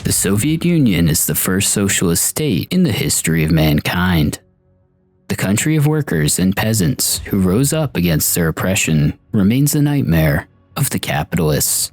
The Soviet Union is the first socialist state in the history of mankind. The country of workers and peasants who rose up against their oppression remains a nightmare of the capitalists.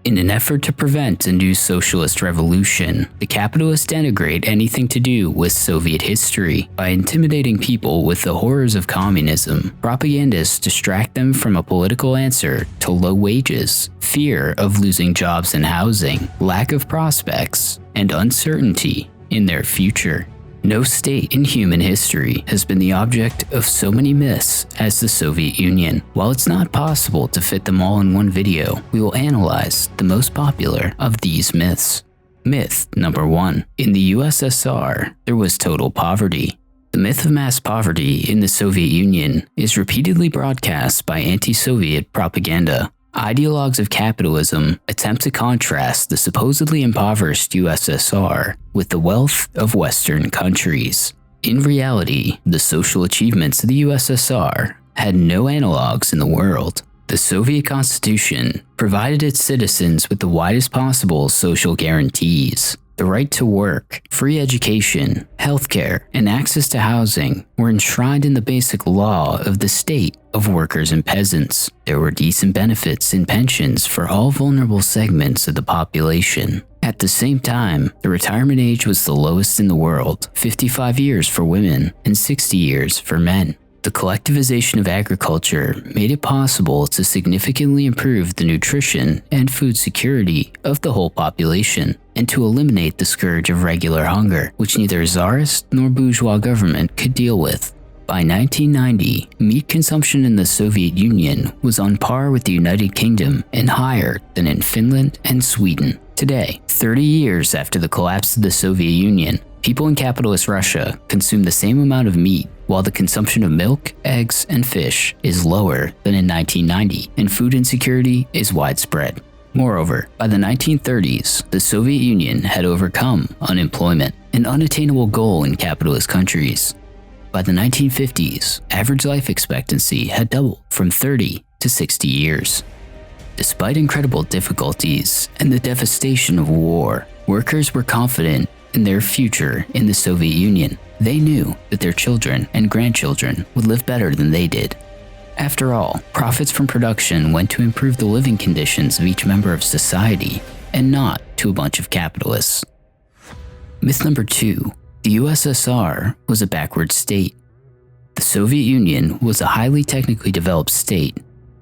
In an effort to prevent a new socialist revolution, the capitalists denigrate anything to do with Soviet history by intimidating people with the horrors of communism. Propagandists distract them from a political answer to low wages, fear of losing jobs and housing, lack of prospects, and uncertainty in their future. No state in human history has been the object of so many myths as the Soviet Union. While it's not possible to fit them all in one video, we will analyze the most popular of these myths. Myth number 1. In the USSR, there was total poverty. The myth of mass poverty in the Soviet Union is repeatedly broadcast by anti-Soviet propaganda. Ideologues of capitalism attempt to contrast the supposedly impoverished USSR with the wealth of Western countries. In reality, the social achievements of the USSR had no analogs in the world. The Soviet Constitution provided its citizens with the widest possible social guarantees. The right to work, free education, healthcare, and access to housing were enshrined in the basic law of the state of workers and peasants. There were decent benefits and pensions for all vulnerable segments of the population. At the same time, the retirement age was the lowest in the world, 55 years for women and 60 years for men. The collectivization of agriculture made it possible to significantly improve the nutrition and food security of the whole population, and to eliminate the scourge of regular hunger, which neither czarist nor bourgeois government could deal with. By 1990, meat consumption in the Soviet Union was on par with the United Kingdom and higher than in Finland and Sweden. Today, 30 years after the collapse of the Soviet Union, people in capitalist Russia consume the same amount of meat, while the consumption of milk, eggs, and fish is lower than in 1990, and food insecurity is widespread. Moreover, by the 1930s, the Soviet Union had overcome unemployment, an unattainable goal in capitalist countries. By the 1950s, average life expectancy had doubled from 30 to 60 years. Despite incredible difficulties and the devastation of war, workers were confident in their future in the Soviet Union. They knew that their children and grandchildren would live better than they did. After all, profits from production went to improve the living conditions of each member of society, and not to a bunch of capitalists. Myth number 2. The USSR was a backward state. The Soviet Union was a highly technically developed state.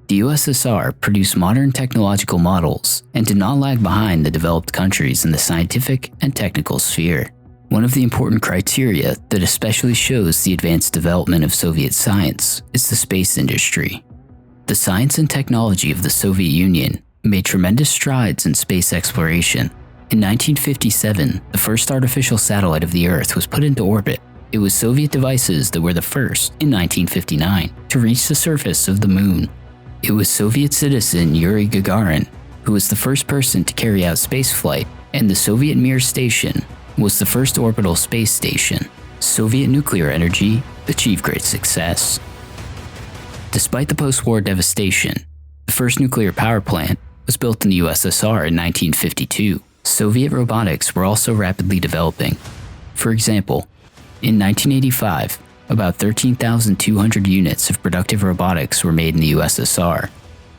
The USSR produced modern technological models and did not lag behind the developed countries in the scientific and technical sphere. One of the important criteria that especially shows the advanced development of Soviet science is the space industry. The science and technology of the Soviet Union made tremendous strides in space exploration. In 1957, the first artificial satellite of the Earth was put into orbit. It was Soviet devices that were the first, in 1959, to reach the surface of the moon. It was Soviet citizen Yuri Gagarin who was the first person to carry out spaceflight, and the Soviet Mir station was the first orbital space station. Soviet nuclear energy achieved great success. Despite the post-war devastation, the first nuclear power plant was built in the USSR in 1952. Soviet robotics were also rapidly developing. For example, in 1985, about 13,200 units of productive robotics were made in the USSR,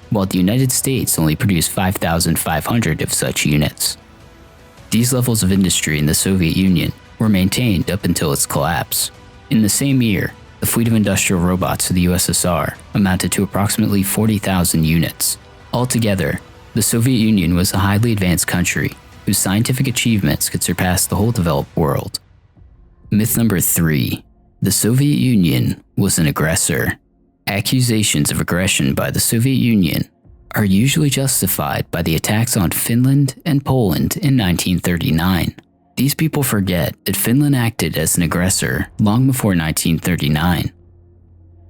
while the United States only produced 5,500 of such units. These levels of industry in the Soviet Union were maintained up until its collapse. In the same year, the fleet of industrial robots of the USSR amounted to approximately 40,000 units. Altogether, the Soviet Union was a highly advanced country whose scientific achievements could surpass the whole developed world. Myth number 3. The Soviet Union was an aggressor. Accusations of aggression by the Soviet Union are usually justified by the attacks on Finland and Poland in 1939. These people forget that Finland acted as an aggressor long before 1939.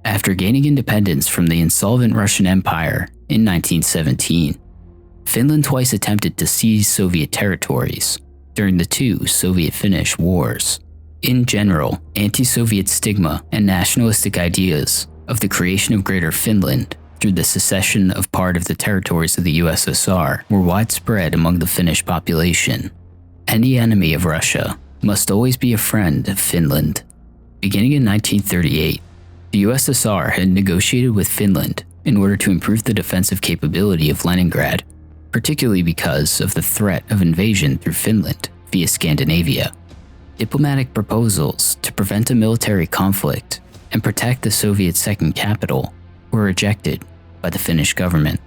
After gaining independence from the insolvent Russian Empire in 1917, Finland twice attempted to seize Soviet territories during the two Soviet-Finnish wars. In general, anti-Soviet stigma and nationalistic ideas of the creation of Greater Finland through the secession of part of the territories of the USSR were widespread among the Finnish population. Any enemy of Russia must always be a friend of Finland. Beginning in 1938, the USSR had negotiated with Finland in order to improve the defensive capability of Leningrad, particularly because of the threat of invasion through Finland via Scandinavia. Diplomatic proposals to prevent a military conflict and protect the Soviet second capital were rejected by the Finnish government.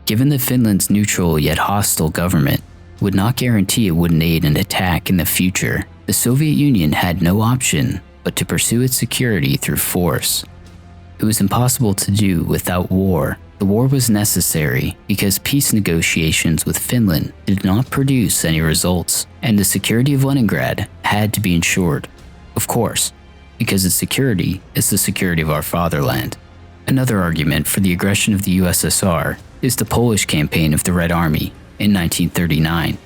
Given that Finland's neutral yet hostile government would not guarantee it wouldn't aid an attack in the future, the Soviet Union had no option but to pursue its security through force. It was impossible to do without war. The war was necessary because peace negotiations with Finland did not produce any results, and the security of Leningrad had to be ensured. Of course, because its security is the security of our fatherland. Another argument for the aggression of the USSR is the Polish campaign of the Red Army in 1939,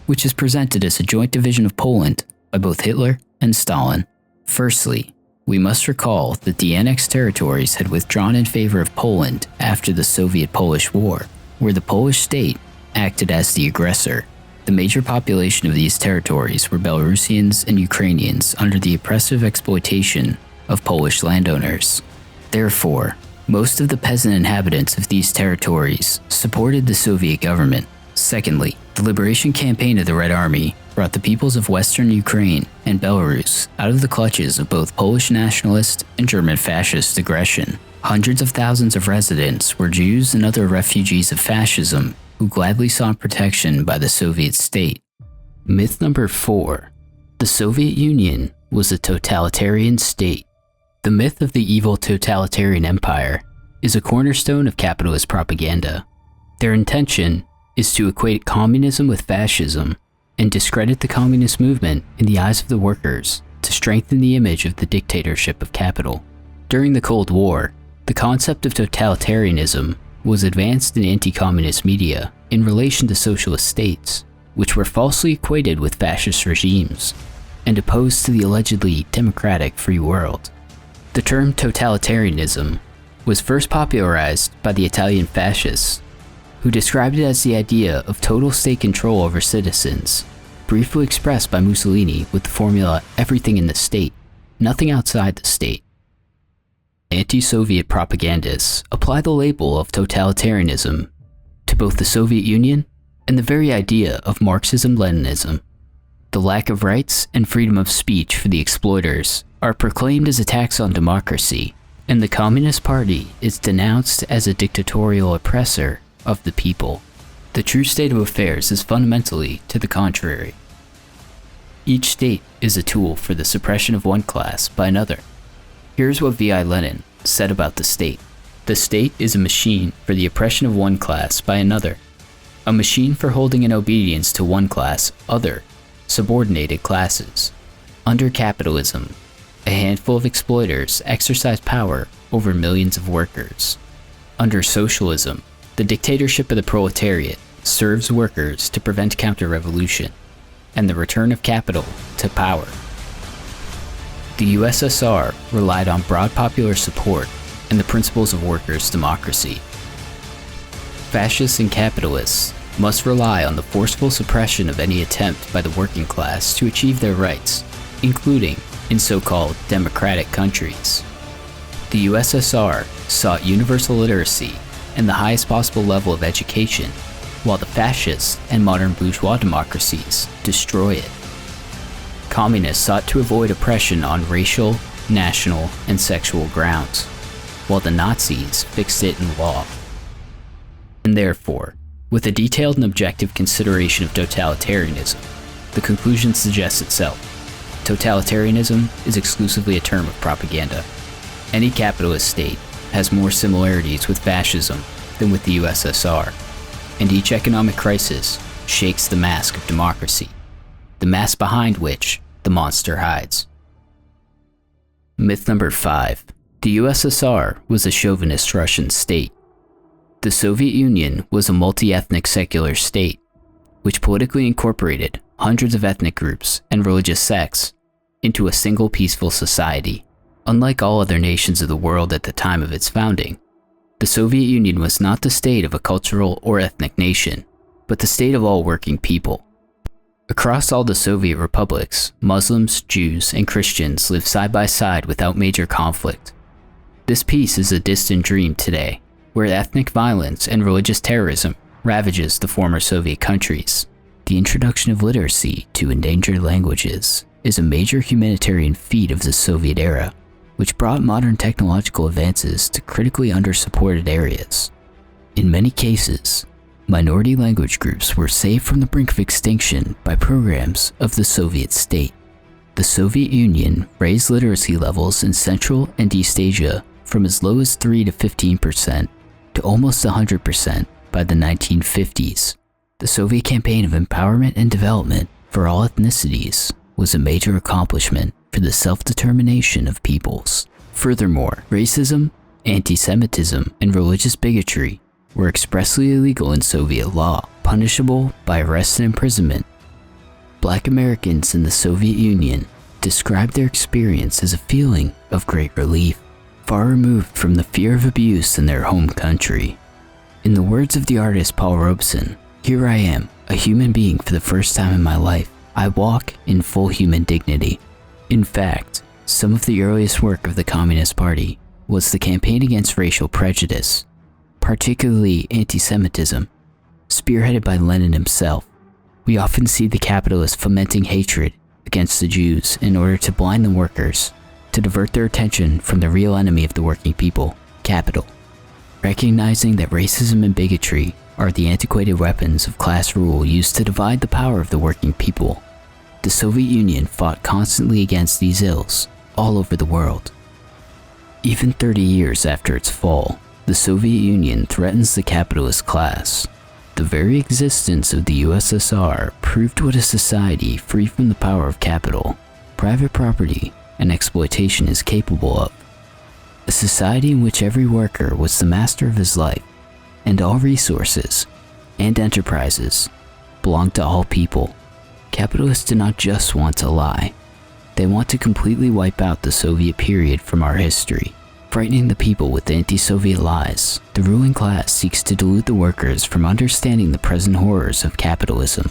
which is presented as a joint division of Poland by both Hitler and Stalin. Firstly, we must recall that the annexed territories had withdrawn in favor of Poland after the Soviet-Polish War, where the Polish state acted as the aggressor. The major population of these territories were Belarusians and Ukrainians under the oppressive exploitation of Polish landowners. Therefore, most of the peasant inhabitants of these territories supported the Soviet government. Secondly, the liberation campaign of the Red Army brought the peoples of Western Ukraine and Belarus out of the clutches of both Polish nationalist and German fascist aggression. Hundreds of thousands of residents were Jews and other refugees of fascism who gladly sought protection by the Soviet state. Myth number 4. The Soviet Union was a totalitarian state. The myth of the evil totalitarian empire is a cornerstone of capitalist propaganda. Their intention is to equate communism with fascism and discredit the communist movement in the eyes of the workers to strengthen the image of the dictatorship of capital. During the Cold War, the concept of totalitarianism was advanced in anti-communist media in relation to socialist states, which were falsely equated with fascist regimes and opposed to the allegedly democratic free world. The term totalitarianism was first popularized by the Italian fascists, who described it as the idea of total state control over citizens, briefly expressed by Mussolini with the formula "everything in the state, nothing outside the state." Anti-Soviet propagandists apply the label of totalitarianism to both the Soviet Union and the very idea of Marxism-Leninism. The lack of rights and freedom of speech for the exploiters are proclaimed as attacks on democracy, and the Communist Party is denounced as a dictatorial oppressor of the people. The true state of affairs is fundamentally to the contrary. Each state is a tool for the suppression of one class by another. Here's what V.I. Lenin said about the state. The state is a machine for the oppression of one class by another, a machine for holding in obedience to one class other, subordinated classes. Under capitalism, a handful of exploiters exercise power over millions of workers. Under socialism, the dictatorship of the proletariat serves workers to prevent counter-revolution and the return of capital to power. The USSR relied on broad popular support and the principles of workers' democracy. Fascists and capitalists must rely on the forceful suppression of any attempt by the working class to achieve their rights, including in so-called democratic countries. The USSR sought universal literacy and the highest possible level of education, while the fascists and modern bourgeois democracies destroy it. Communists sought to avoid oppression on racial, national, and sexual grounds, while the Nazis fixed it in law. And therefore, with a detailed and objective consideration of totalitarianism, the conclusion suggests itself. Totalitarianism is exclusively a term of propaganda. Any capitalist state has more similarities with fascism than with the USSR, and each economic crisis shakes the mask of democracy, the mask behind which the monster hides. Myth number 5. The USSR was a chauvinist Russian state. The Soviet Union was a multi-ethnic secular state, which politically incorporated hundreds of ethnic groups and religious sects into a single peaceful society. Unlike all other nations of the world at the time of its founding, the Soviet Union was not the state of a cultural or ethnic nation, but the state of all working people. Across all the Soviet republics, Muslims, Jews, and Christians live side by side without major conflict. This peace is a distant dream today, where ethnic violence and religious terrorism ravages the former Soviet countries. The introduction of literacy to endangered languages is a major humanitarian feat of the Soviet era, which brought modern technological advances to critically under-supported areas. In many cases, minority language groups were saved from the brink of extinction by programs of the Soviet state. The Soviet Union raised literacy levels in Central and East Asia from as low as 3 to 15% to almost 100% by the 1950s. The Soviet campaign of empowerment and development for all ethnicities was a major accomplishment for the self-determination of peoples. Furthermore, racism, anti-Semitism, and religious bigotry were expressly illegal in Soviet law, punishable by arrest and imprisonment. Black Americans in the Soviet Union described their experience as a feeling of great relief, far removed from the fear of abuse in their home country. In the words of the artist Paul Robeson, "Here I am, a human being for the first time in my life. I walk in full human dignity." In fact, some of the earliest work of the Communist Party was the campaign against racial prejudice, particularly anti-Semitism, spearheaded by Lenin himself. We often see the capitalists fomenting hatred against the Jews in order to blind the workers, to divert their attention from the real enemy of the working people, capital. Recognizing that racism and bigotry are the antiquated weapons of class rule used to divide the power of the working people, the Soviet Union fought constantly against these ills all over the world. Even 30 years after its fall, the Soviet Union threatens the capitalist class. The very existence of the USSR proved what a society free from the power of capital, private property, and exploitation is capable of. A society in which every worker was the master of his life, and all resources and enterprises belonged to all people. Capitalists do not just want to lie. They want to completely wipe out the Soviet period from our history. Frightening the people with anti-Soviet lies, the ruling class seeks to delude the workers from understanding the present horrors of capitalism.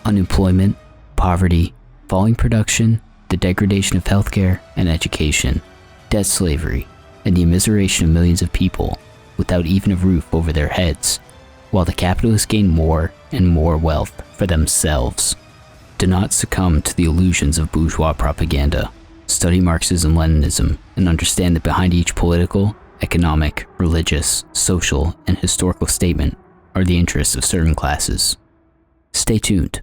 Unemployment, poverty, falling production, the degradation of healthcare and education, debt slavery, and the immiseration of millions of people without even a roof over their heads, while the capitalists gain more and more wealth for themselves. Do not succumb to the illusions of bourgeois propaganda. Study Marxism-Leninism and understand that behind each political, economic, religious, social, and historical statement are the interests of certain classes. Stay tuned.